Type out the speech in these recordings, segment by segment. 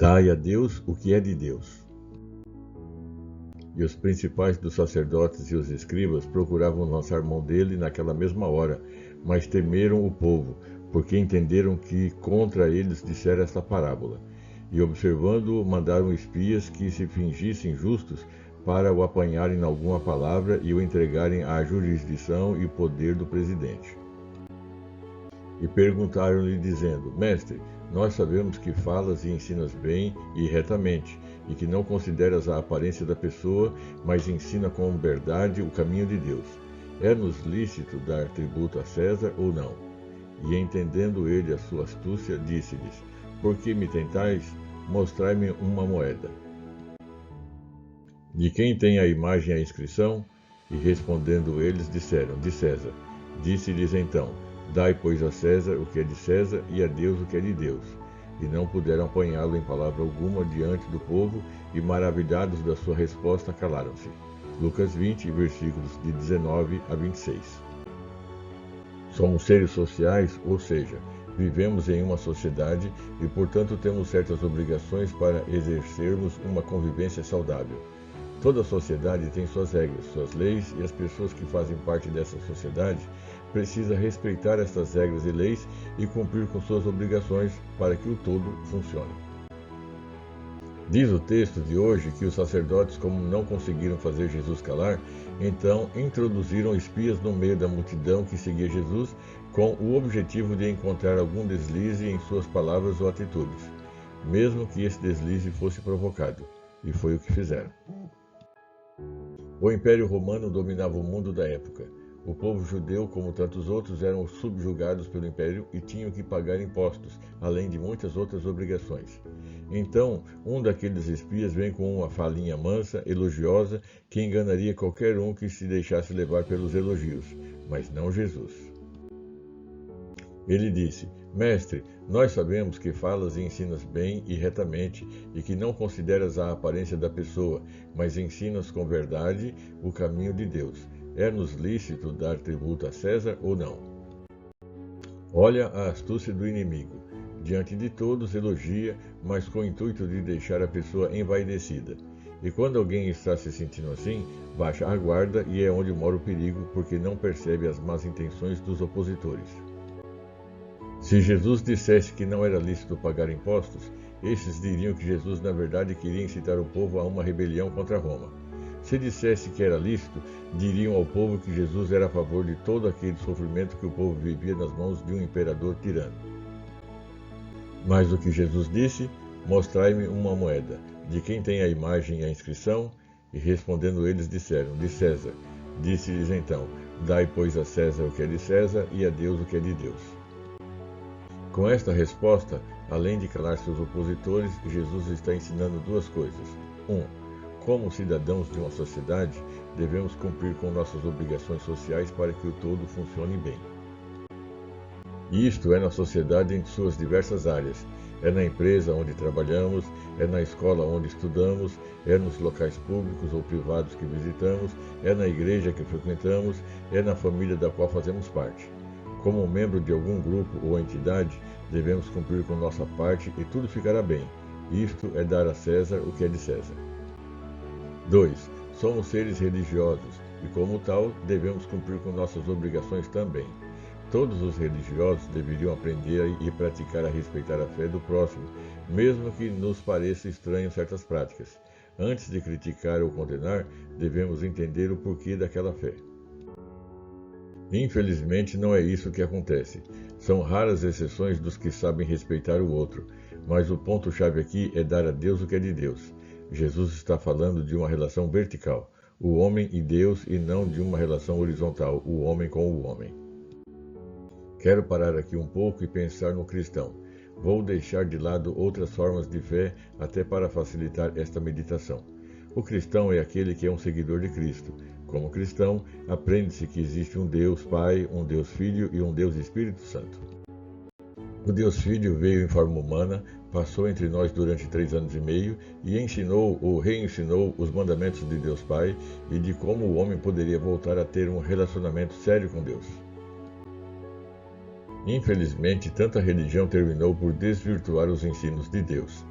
Dai a Deus o que é de Deus. E os principais dos sacerdotes e os escribas procuravam lançar mão dele naquela mesma hora, mas temeram o povo, porque entenderam que contra eles dissera esta parábola. E observando-o, mandaram espias que se fingissem justos para o apanharem em alguma palavra e o entregarem à jurisdição e poder do presidente. E perguntaram-lhe, dizendo: Mestre, nós sabemos que falas e ensinas bem e retamente, e que não consideras a aparência da pessoa, mas ensina com verdade o caminho de Deus. É-nos lícito dar tributo a César ou não? E entendendo ele a sua astúcia, disse-lhes: Por que me tentais? Mostrai-me uma moeda. De quem tem a imagem e a inscrição? E respondendo eles, disseram: De César. Disse-lhes então: Dai, pois, a César o que é de César e a Deus o que é de Deus. E não puderam apanhá-lo em palavra alguma diante do povo, e maravilhados da sua resposta, calaram-se. Lucas 20, versículos de 19 a 26. Somos seres sociais, ou seja, vivemos em uma sociedade e, portanto, temos certas obrigações para exercermos uma convivência saudável. Toda sociedade tem suas regras, suas leis, e as pessoas que fazem parte dessa sociedade precisam respeitar estas regras e leis e cumprir com suas obrigações para que o todo funcione. Diz o texto de hoje que os sacerdotes, como não conseguiram fazer Jesus calar, então introduziram espias no meio da multidão que seguia Jesus com o objetivo de encontrar algum deslize em suas palavras ou atitudes, mesmo que esse deslize fosse provocado, e foi o que fizeram. O Império Romano dominava o mundo da época. O povo judeu, como tantos outros, eram subjugados pelo Império e tinham que pagar impostos, além de muitas outras obrigações. Então, um daqueles espias vem com uma falinha mansa, elogiosa, que enganaria qualquer um que se deixasse levar pelos elogios, mas não Jesus. Ele disse: Mestre, nós sabemos que falas e ensinas bem e retamente, e que não consideras a aparência da pessoa, mas ensinas com verdade o caminho de Deus. É-nos lícito dar tributo a César ou não? Olha a astúcia do inimigo. Diante de todos elogia, mas com o intuito de deixar a pessoa envaidecida. E quando alguém está se sentindo assim, baixa a guarda e é onde mora o perigo, porque não percebe as más intenções dos opositores. Se Jesus dissesse que não era lícito pagar impostos, estes diriam que Jesus na verdade queria incitar o povo a uma rebelião contra Roma. Se dissesse que era lícito, diriam ao povo que Jesus era a favor de todo aquele sofrimento que o povo vivia nas mãos de um imperador tirano. Mas o que Jesus disse: Mostrai-me uma moeda. De quem tem a imagem e a inscrição? E respondendo eles disseram: De César. Disse-lhes então: Dai, pois, a César o que é de César e a Deus o que é de Deus. Com esta resposta, além de calar seus opositores, Jesus está ensinando duas coisas. 1. Como cidadãos de uma sociedade, devemos cumprir com nossas obrigações sociais para que o todo funcione bem. Isto é na sociedade em suas diversas áreas. É na empresa onde trabalhamos, é na escola onde estudamos, é nos locais públicos ou privados que visitamos, é na igreja que frequentamos, é na família da qual fazemos parte. Como membro de algum grupo ou entidade, devemos cumprir com nossa parte e tudo ficará bem. Isto é dar a César o que é de César. 2. Somos seres religiosos e, como tal, devemos cumprir com nossas obrigações também. Todos os religiosos deveriam aprender e praticar a respeitar a fé do próximo, mesmo que nos pareça estranho certas práticas. Antes de criticar ou condenar, devemos entender o porquê daquela fé. Infelizmente, não é isso que acontece. São raras exceções dos que sabem respeitar o outro, mas o ponto-chave aqui é dar a Deus o que é de Deus. Jesus está falando de uma relação vertical, o homem e Deus, e não de uma relação horizontal, o homem com o homem. Quero parar aqui um pouco e pensar no cristão. Vou deixar de lado outras formas de fé até para facilitar esta meditação. O cristão é aquele que é um seguidor de Cristo. Como cristão, aprende-se que existe um Deus Pai, um Deus Filho e um Deus Espírito Santo. O Deus Filho veio em forma humana, passou entre nós durante 3 anos e meio e ensinou ou reensinou os mandamentos de Deus Pai e de como o homem poderia voltar a ter um relacionamento sério com Deus. Infelizmente, tanta religião terminou por desvirtuar os ensinos de Deus.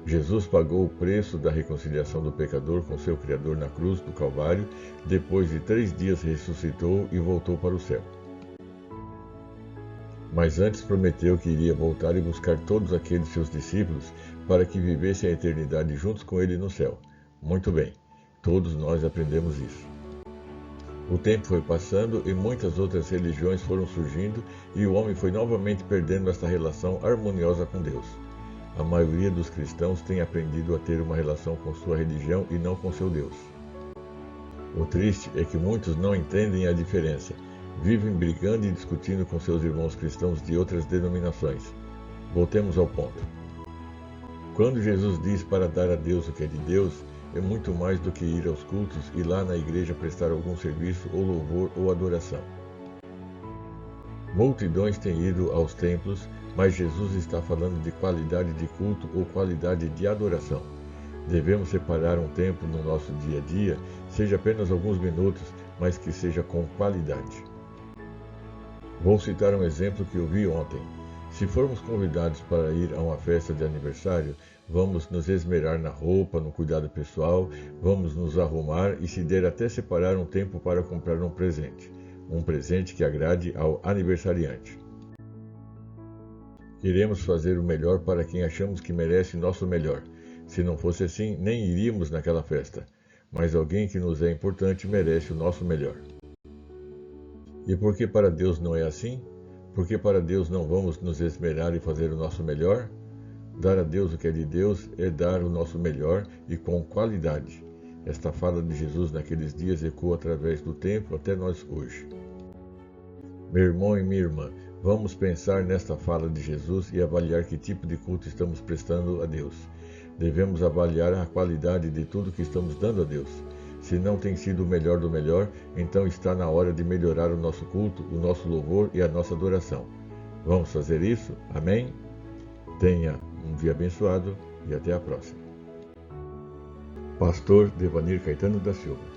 Jesus pagou o preço da reconciliação do pecador com seu Criador na cruz do Calvário, depois de 3 dias ressuscitou e voltou para o céu. Mas antes prometeu que iria voltar e buscar todos aqueles seus discípulos para que vivessem a eternidade juntos com ele no céu. Muito bem, todos nós aprendemos isso. O tempo foi passando e muitas outras religiões foram surgindo e o homem foi novamente perdendo esta relação harmoniosa com Deus. A maioria dos cristãos tem aprendido a ter uma relação com sua religião e não com seu Deus. O triste é que muitos não entendem a diferença. Vivem brigando e discutindo com seus irmãos cristãos de outras denominações. Voltemos ao ponto. Quando Jesus diz para dar a Deus o que é de Deus, é muito mais do que ir aos cultos e lá na igreja prestar algum serviço ou louvor ou adoração. Multidões têm ido aos templos, mas Jesus está falando de qualidade de culto ou qualidade de adoração. Devemos separar um tempo no nosso dia a dia, seja apenas alguns minutos, mas que seja com qualidade. Vou citar um exemplo que eu vi ontem. Se formos convidados para ir a uma festa de aniversário, vamos nos esmerar na roupa, no cuidado pessoal, vamos nos arrumar e se der até separar um tempo para comprar um presente que agrade ao aniversariante. Queremos fazer o melhor para quem achamos que merece nosso melhor. Se não fosse assim, nem iríamos naquela festa. Mas alguém que nos é importante merece o nosso melhor. E por que para Deus não é assim? Porque para Deus não vamos nos esmerar e fazer o nosso melhor? Dar a Deus o que é de Deus é dar o nosso melhor e com qualidade. Esta fala de Jesus naqueles dias ecoa através do tempo até nós hoje. Meu irmão e minha irmã, vamos pensar nesta fala de Jesus e avaliar que tipo de culto estamos prestando a Deus. Devemos avaliar a qualidade de tudo que estamos dando a Deus. Se não tem sido o melhor do melhor, então está na hora de melhorar o nosso culto, o nosso louvor e a nossa adoração. Vamos fazer isso? Amém? Tenha um dia abençoado e até a próxima. Pastor Devanir Caetano da Silva.